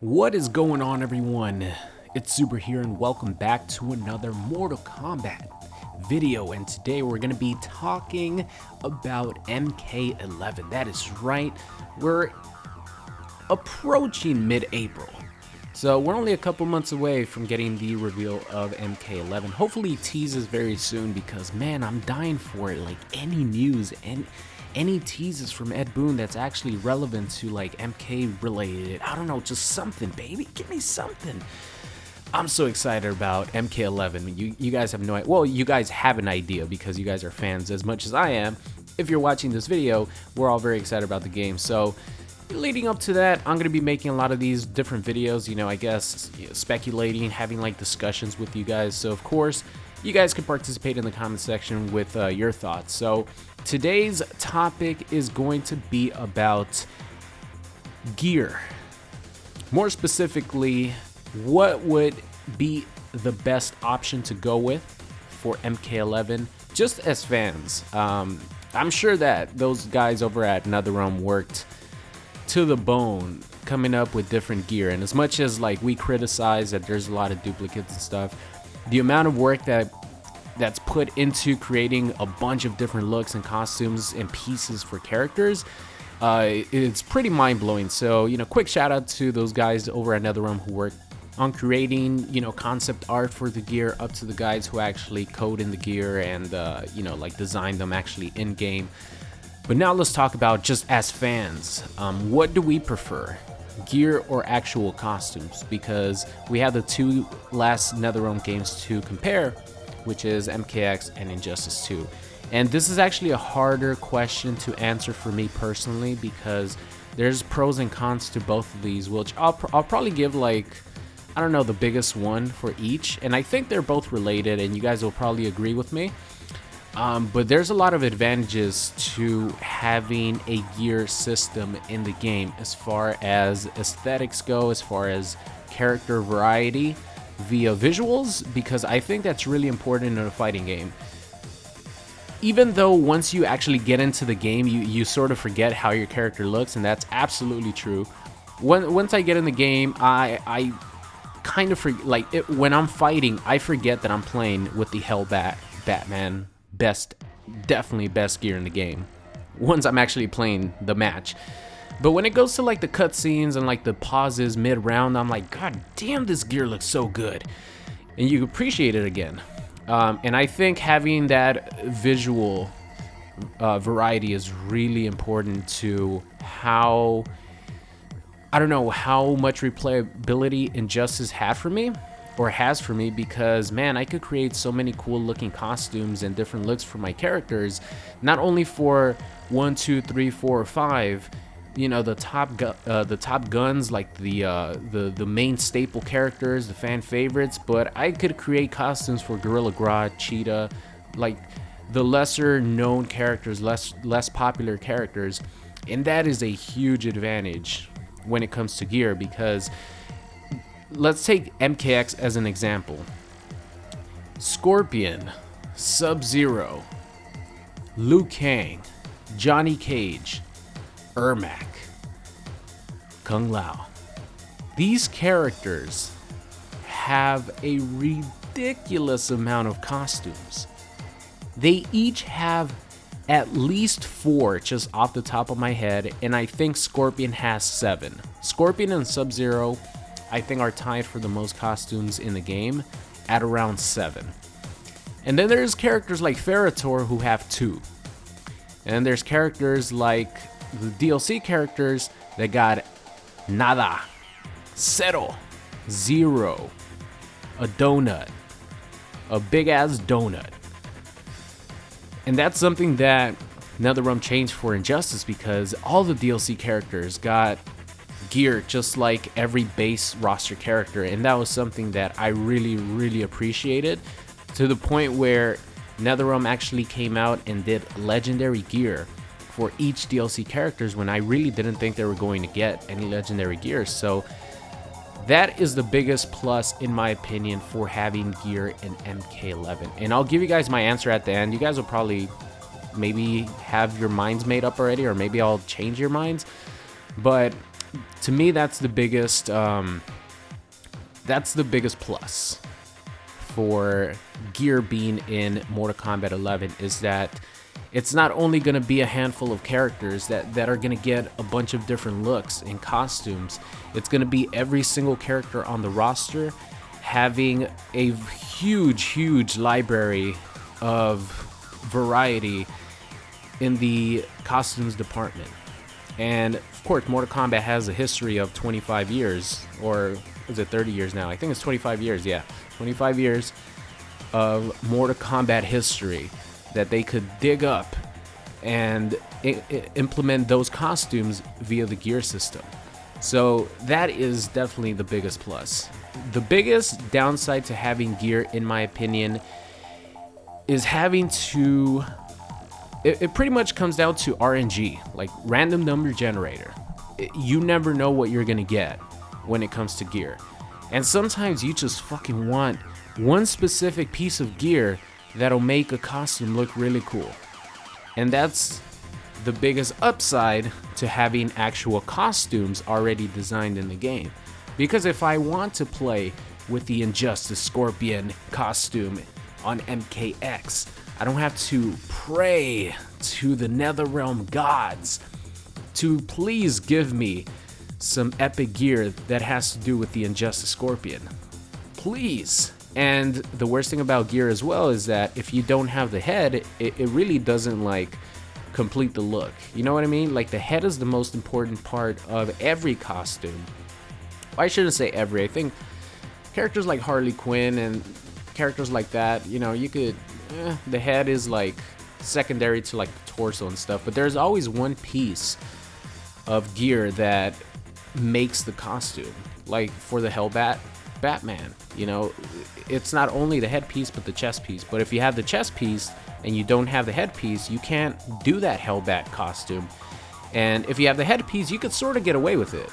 What is going on, everyone? It's Super here and welcome back to another Mortal Kombat video, and today we're going to be talking about MK11. That is right, we're approaching mid-April, so we're only a couple months away from getting the reveal of MK11. Hopefully it teases very soon because, man, I'm dying for it. Like, any news and any teases from Ed Boon that's actually relevant to like MK related, I don't know, just something, baby, give me something. I'm so excited about MK11. You guys have no idea. Well, you guys have an idea because you guys are fans as much as I am. If you're watching this video, we're all very excited about the game. So leading up to that, I'm going to be making a lot of these different videos, I guess, speculating, having like discussions with you guys. So of course, you guys can participate in the comment section with your thoughts. So today's topic is going to be about gear. More specifically, what would be the best option to go with for MK11 just as fans. I'm sure that those guys over at NetherRealm worked to the bone coming up with different gear, and as much as like we criticize that there's a lot of duplicates and stuff, the amount of work that's put into creating a bunch of different looks and costumes and pieces for characters, it's pretty mind-blowing. So, quick shout out to those guys over at NetherRealm who work on creating, concept art for the gear, up to the guys who actually code in the gear and, like design them actually in-game. But now let's talk about just as fans, what do we prefer? Gear or actual costumes? Because we have the two last NetherRealm games to compare, which is MKX and Injustice 2. And this is actually a harder question to answer for me personally because there's pros and cons to both of these, which I'll probably give like, I don't know, the biggest one for each. And I think they're both related and you guys will probably agree with me. But there's a lot of advantages to having a gear system in the game as far as aesthetics go, as far as character variety via visuals, because I think that's really important in a fighting game. Even though once you actually get into the game, you sort of forget how your character looks, and that's absolutely true. Once I get in the game, I kind of forget, like when I'm fighting, I forget that I'm playing with the Hellbat Batman. Definitely best gear in the game once I'm actually playing the match. But when it goes to like the cutscenes and like the pauses mid-round, I'm like, god damn, this gear looks so good, and you appreciate it again. And I think having that visual variety is really important to how, I don't know, how much replayability Injustice had for me, or has for me, because man, I could create so many cool looking costumes and different looks for my characters, not only for 1, 2, 3, 4, or 5, the top guns, like the main staple characters, the fan favorites, but I could create costumes for Gorilla Grodd, Cheetah, like the lesser known characters, less popular characters, and that is a huge advantage when it comes to gear. Because let's take MKX as an example. Scorpion, Sub-Zero, Liu Kang, Johnny Cage, Ermac, Kung Lao. These characters have a ridiculous amount of costumes. They each have at least 4 just off the top of my head, and I think Scorpion has 7. Scorpion and Sub-Zero, I think, are tied for the most costumes in the game at around 7. And then there's characters like Ferrator who have 2. And there's characters like the DLC characters that got nada, cero, 0, a donut, a big ass donut. And that's something that NetherRealm changed for Injustice, because all the DLC characters got gear just like every base roster character, and that was something that I really appreciated, to the point where NetherRealm actually came out and did legendary gear for each DLC characters when I really didn't think they were going to get any legendary gear. So that is the biggest plus, in my opinion, for having gear in MK11. And I'll give you guys my answer at the end. You guys will probably maybe have your minds made up already, or maybe I'll change your minds. But to me, that's the biggest plus for gear being in Mortal Kombat 11, is that it's not only going to be a handful of characters that are going to get a bunch of different looks and costumes. It's going to be every single character on the roster having a huge library of variety in the costumes department. And of course, Mortal Kombat has a history of 25 years, or is it 30 years now? I think it's 25 years, yeah. 25 years of Mortal Kombat history that they could dig up and implement those costumes via the gear system. So that is definitely the biggest plus. The biggest downside to having gear, in my opinion, is having to... It pretty much comes down to RNG, like random number generator. You never know what you're gonna get when it comes to gear. And sometimes you just fucking want one specific piece of gear that'll make a costume look really cool. And that's the biggest upside to having actual costumes already designed in the game. Because if I want to play with the Injustice Scorpion costume on MKX, I don't have to pray to the Netherrealm gods to please give me some epic gear that has to do with the Injustice Scorpion. Please. And the worst thing about gear as well is that if you don't have the head, it really doesn't like complete the look. You know what I mean? Like the head is the most important part of every costume. I shouldn't say every. I think characters like Harley Quinn and characters like that, you know, you could... the head is like secondary to like the torso and stuff, but there's always one piece of gear that makes the costume. Like for the Hellbat Batman, you know, it's not only the headpiece but the chest piece. But if you have the chest piece and you don't have the headpiece, you can't do that Hellbat costume. And if you have the headpiece, you could sort of get away with it,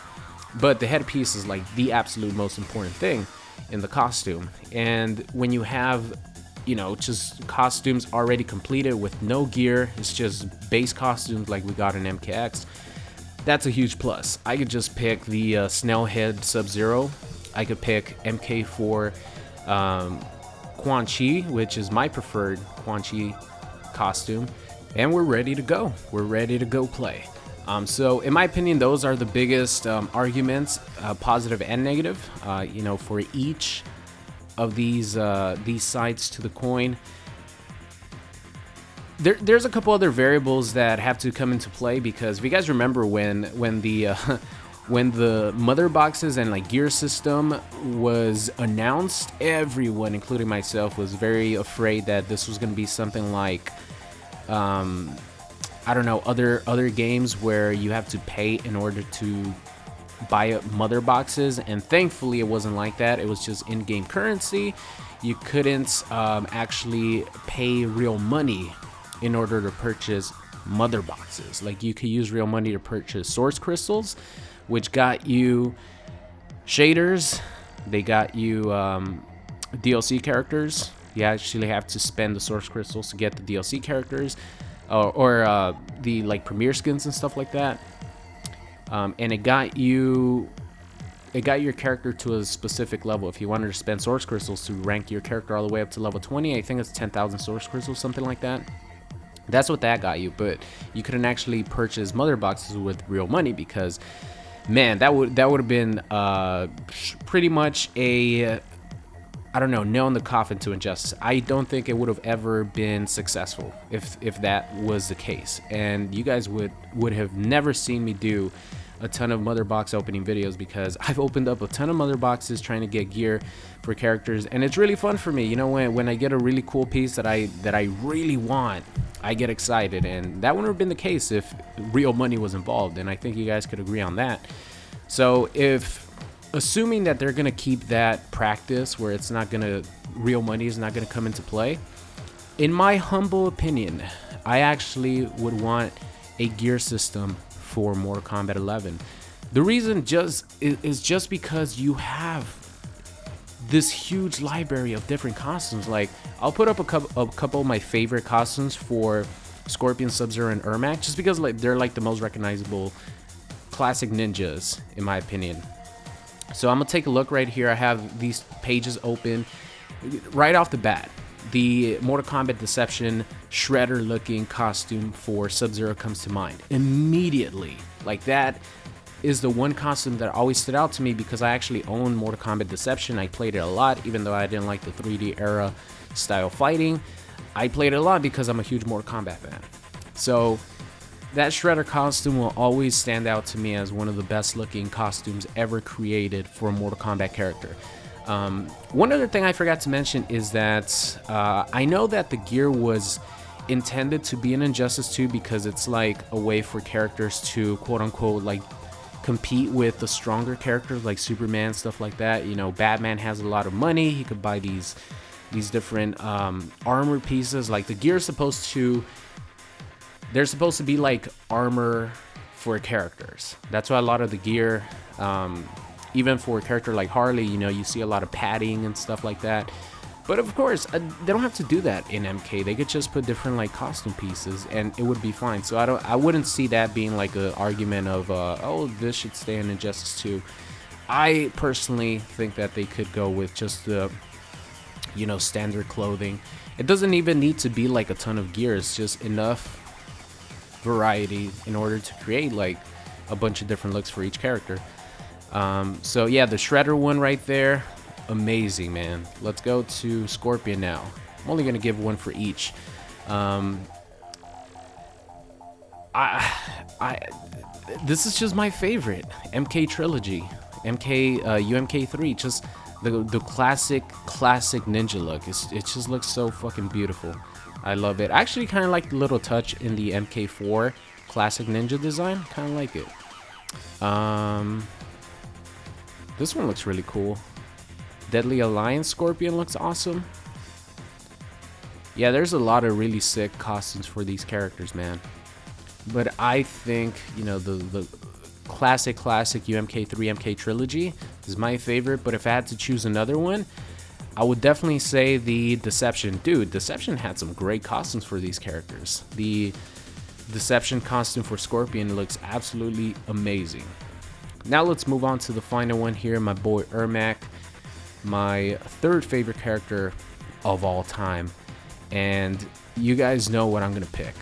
but the headpiece is like the absolute most important thing in the costume. And when you have, you know, just costumes already completed with no gear, it's just base costumes like we got in MKX, that's a huge plus. I could just pick the Snailhead Sub-Zero. I could pick MK4 Quan Chi, which is my preferred Quan Chi costume, and we're ready to go. We're ready to go play. So in my opinion, those are the biggest arguments, positive and negative, you know, for each of these sides to the coin. There's a couple other variables that have to come into play, because if you guys remember when the when the mother boxes and like gear system was announced, everyone, including myself, was very afraid that this was going to be something like I don't know, other games where you have to pay in order to buy up mother boxes. And thankfully it wasn't like that. It was just in-game currency. You couldn't actually pay real money in order to purchase mother boxes. Like you could use real money to purchase source crystals, which got you shaders. They got you DLC characters. You actually have to spend the source crystals to get the DLC characters, or the like premiere skins and stuff like that. And it got your character to a specific level. If you wanted to spend source crystals to rank your character all the way up to level 20, I think it's 10,000 source crystals, something like that. That's what that got you. But you couldn't actually purchase mother boxes with real money, because man, that would have been pretty much a, I don't know, nail in the coffin to Injustice. I don't think it would have ever been successful if that was the case. And you guys would have never seen me do a ton of mother box opening videos, because I've opened up a ton of mother boxes trying to get gear for characters, and it's really fun for me. You know, when I get a really cool piece that I really want, I get excited. And that wouldn't have been the case if real money was involved, and I think you guys could agree on that. So assuming that they're gonna keep that practice where it's not gonna, real money is not gonna come into play, in my humble opinion, I actually would want a gear system for Mortal Kombat 11. The reason is just because you have this huge library of different costumes. Like, I'll put up a couple of my favorite costumes for Scorpion, Sub-Zero, and Ermac, just because like they're like the most recognizable classic ninjas, in my opinion. So I'm gonna take a look right here. I have these pages open. Right off the bat, the Mortal Kombat Deception Shredder looking costume for Sub-Zero comes to mind immediately. Like, that is the one costume that always stood out to me because I actually own Mortal Kombat Deception. I played it a lot, even though I didn't like the 3D era style fighting. I played it a lot because I'm a huge Mortal Kombat fan. So that Shredder costume will always stand out to me as one of the best looking costumes ever created for a Mortal Kombat character. One other thing I forgot to mention is that I know that the gear was intended to be in Injustice 2 because it's like a way for characters to quote unquote like compete with the stronger characters like Superman, stuff like that. You know, Batman has a lot of money, he could buy these different armor pieces. Like, the gear is supposed to, they're supposed to be like armor for characters. That's why a lot of the gear, even for a character like Harley, you know, you see a lot of padding and stuff like that. But of course, they don't have to do that in MK. They could just put different like costume pieces and it would be fine. So I wouldn't see that being like an argument of oh, this should stay in Injustice 2. I personally think that they could go with just the, you know, standard clothing. It doesn't even need to be like a ton of gear. It's just enough variety in order to create like a bunch of different looks for each character. So yeah, the Shredder one right there, amazing, man. Let's go to Scorpion now. I'm only gonna give one for each. This is just my favorite MK trilogy, UMK3. Just the classic ninja look. It just looks so fucking beautiful. I love it. I actually kind of like the little touch in the MK4 classic ninja design. Kind of like it. This one looks really cool. Deadly Alliance Scorpion looks awesome. Yeah, there's a lot of really sick costumes for these characters, man. But I think, you know, the classic UMK3 MK trilogy is my favorite. But if I had to choose another one, I would definitely say the Deception. Dude, Deception had some great costumes for these characters. The Deception costume for Scorpion looks absolutely amazing. Now let's move on to the final one here. My boy Ermac, my third favorite character of all time. And you guys know what I'm gonna pick.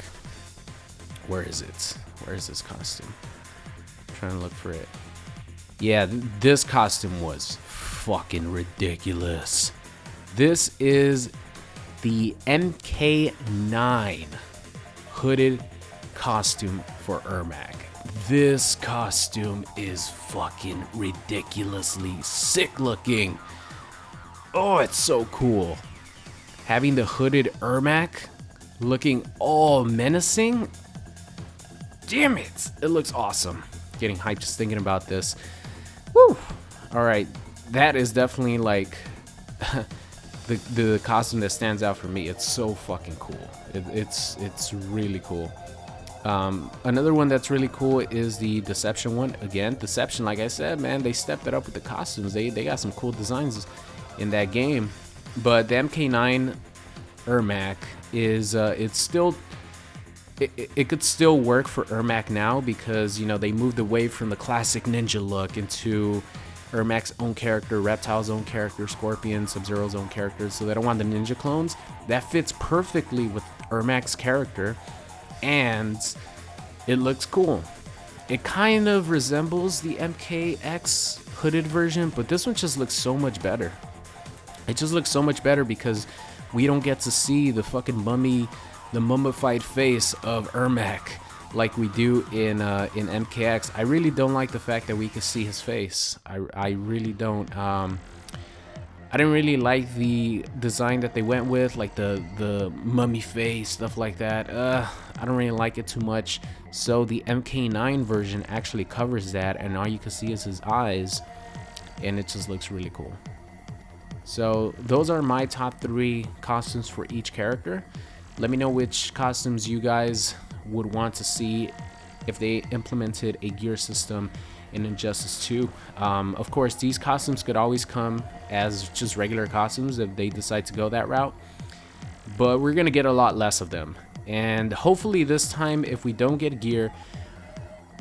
Where is it? Where is this costume? I'm trying to look for it. Yeah, this costume was fucking ridiculous. This is the MK9 hooded costume for Ermac. This costume is fucking ridiculously sick looking. Oh, it's so cool. Having the hooded Ermac looking all menacing. Damn it, it looks awesome. Getting hyped just thinking about this. Woo! Alright, that is definitely like the costume that stands out for me. It's so fucking cool. It's really cool. Another one that's really cool is the Deception one. Again, Deception, like I said, man, they stepped it up with the costumes. They got some cool designs in that game. But the MK9 Ermac is it could still work for Ermac now because, you know, they moved away from the classic ninja look into Ermac's own character, Reptile's own character, Scorpion, Sub-Zero's own character. So they don't want the ninja clones. That fits perfectly with Ermac's character, and it looks cool. It kind of resembles the MKX hooded version, but this one just looks so much better. It just looks so much better because we don't get to see the fucking the mummified face of Ermac like we do in MKX. I really don't like the fact that we can see his face. I really don't. I didn't really like the design that they went with, like the mummy face, stuff like that. I don't really like it too much. So the MK9 version actually covers that, and all you can see is his eyes, and it just looks really cool. So those are my top 3 costumes for each character. Let me know which costumes you guys would want to see if they implemented a gear system in Injustice 2. Of course, these costumes could always come as just regular costumes if they decide to go that route, but we're gonna get a lot less of them. And hopefully this time, if we don't get gear,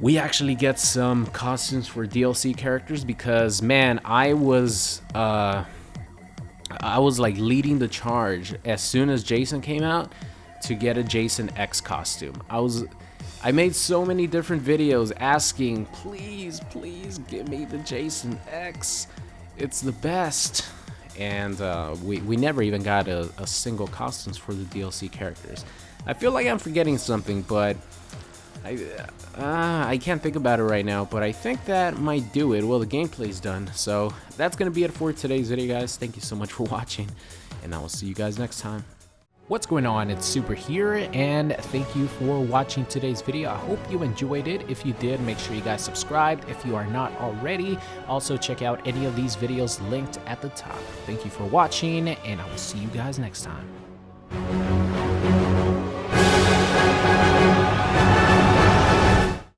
we actually get some costumes for DLC characters because, man, I was like leading the charge as soon as Jason came out to get a Jason X costume. I made so many different videos asking, please give me the Jason X. It's the best. And we never even got a single costumes for the DLC characters. I feel like I'm forgetting something, but I can't think about it right now, but I think that might do it. Well, the gameplay's done, so that's gonna be it for today's video, guys. Thank you so much for watching, and I will see you guys next time. What's going on? It's Super here, and thank you for watching today's video. I hope you enjoyed it. If you did, make sure you guys subscribed if you are not already. Also, check out any of these videos linked at the top. Thank you for watching, and I will see you guys next time.